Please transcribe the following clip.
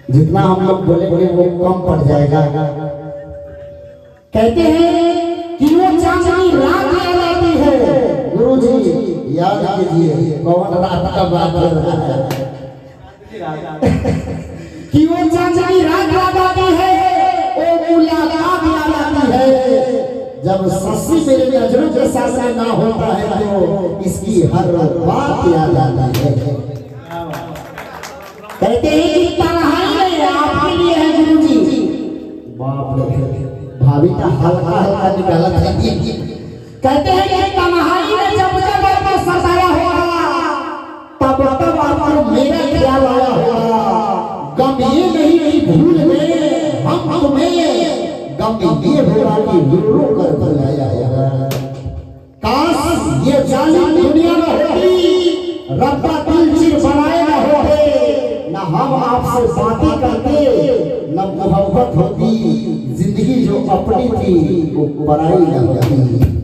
जितना हम लोग बोलेंगे वो कम पड़ जाएगा। कहते हैं कि वो चांदनी रात याद आती है। गुरुजी याद कीजिए कौन रात का बात कर रहा है कि वो चांदनी रात याद आती है, वो मुलाकात याद आती है। जब शशि मेरे नजरों के सामने ना होता है तो इसकी हर बात याद आती है। कहते हैं कि तन्हाई में आपके लिए है गुरुजी। बाप रे भाभी का हल्का हल्का निकाला था। कहते हैं कि तन्हाई में जब जब आपको सताया होगा तब तब आपको मेरा ख्याल आया होगा। गम ये नहीं भूल गए हम तुम्हें, गम ये होगा कि रो कर बुलाया होगा। काश ये जालिम दुनिया में होती, रब का दिल चिर बनाए ना होते, ना हम आपसे बातें करते, न मोहब्बत होती, जिंदगी जो अपनी थी वो पराई न होती।